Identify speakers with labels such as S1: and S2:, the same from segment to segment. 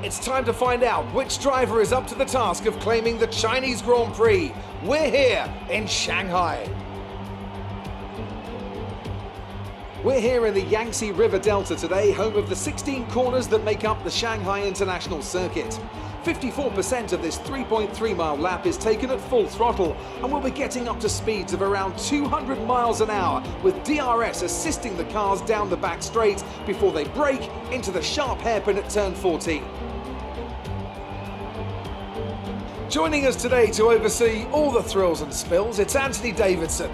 S1: It's time to find out which driver is up to the task of claiming the Chinese Grand Prix. We're here in Shanghai. We're here in the Yangtze River Delta today, home of the 16 corners that make up the Shanghai International Circuit. 54% of this 3.3-mile lap is taken at full throttle, and we'll be getting up to speeds of around 200 miles an hour, with DRS assisting the cars down the back straight before they brake into the sharp hairpin at turn 14. Joining us today to oversee all the thrills and spills, it's Anthony Davidson.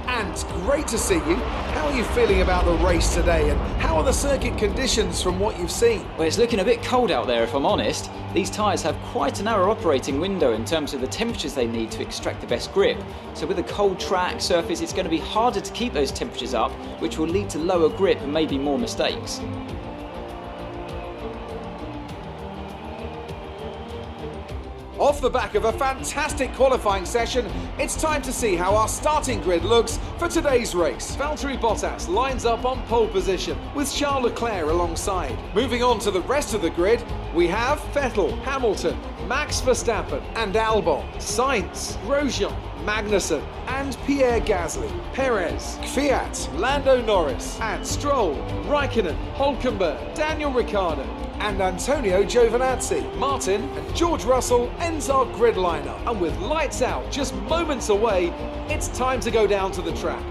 S1: And great to see you. How are you feeling about the race today, and how are the circuit conditions from what you've seen?
S2: Well, it's looking a bit cold out there, if I'm honest. These tyres have quite a narrow operating window in terms of the temperatures they need to extract the best grip. So with a cold track surface, it's going to be harder to keep those temperatures up, which will lead to lower grip and maybe more mistakes.
S1: Off the back of a fantastic qualifying session, it's time to see how our starting grid looks for today's race. Valtteri Bottas lines up on pole position with Charles Leclerc alongside. Moving on to the rest of the grid, we have Vettel, Hamilton, Max Verstappen and Albon, Sainz, Grosjean, Magnussen and Pierre Gasly, Perez, Kvyat, Lando Norris and Stroll, Raikkonen, Hülkenberg, Daniel Ricciardo and Antonio Giovinazzi. Martin and George Russell ends our grid lineup, and with lights out just moments away, it's time to go down to the track.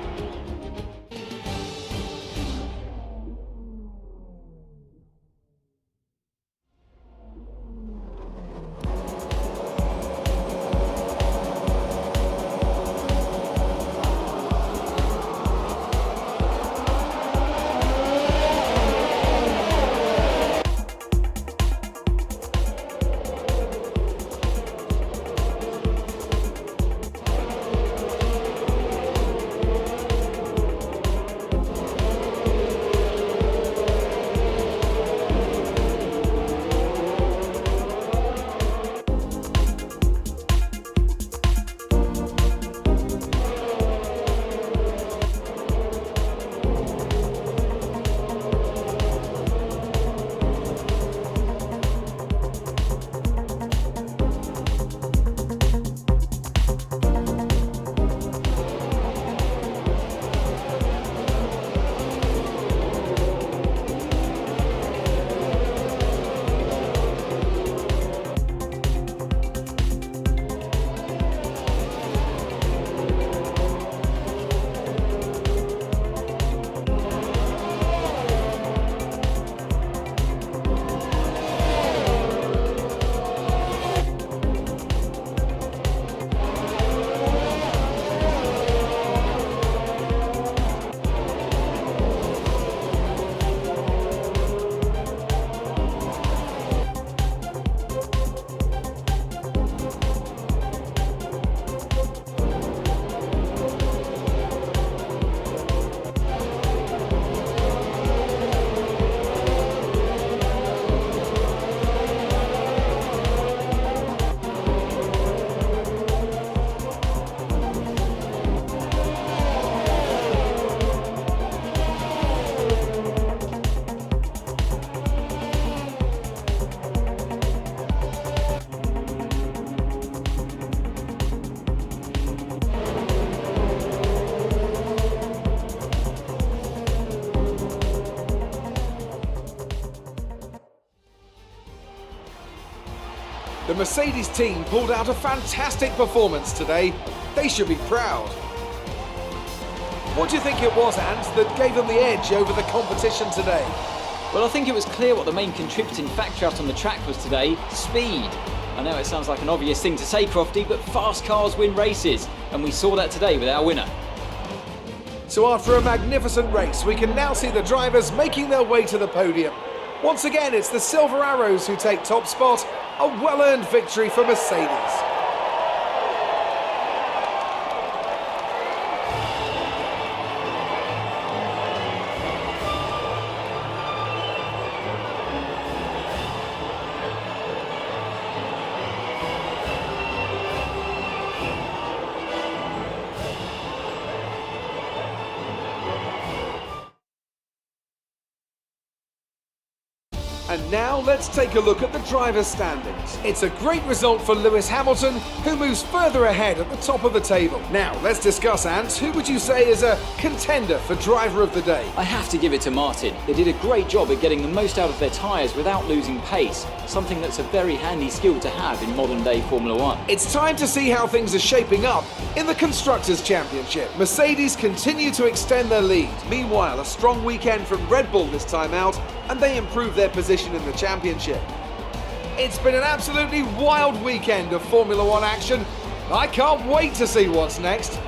S1: The Mercedes team pulled out a fantastic performance today. They should be proud. What do you think it was, Ant, that gave them the edge over the competition today?
S2: Well, I think it was clear what the main contributing factor out on the track was today: speed. I know it sounds like an obvious thing to say, Crofty, but fast cars win races, and we saw that today with our winner.
S1: So after a magnificent race, we can now see the drivers making their way to the podium. Once again, it's the Silver Arrows who take top spot, a well-earned victory for Mercedes. And Now let's take a look at the driver's standings. It's a great result for Lewis Hamilton, who moves further ahead at the top of the table. Now let's discuss, Ants, who would you say is a contender for driver of the day?
S2: I have to give it to Martin. They did a great job at getting the most out of their tyres without losing pace, something that's a very handy skill to have in modern day Formula One.
S1: It's time to see how things are shaping up in the Constructors' Championship. Mercedes continue to extend their lead. Meanwhile, a strong weekend from Red Bull this time out, and they improve their position in the championship. It's been an absolutely wild weekend of Formula One action. I can't wait to see what's next.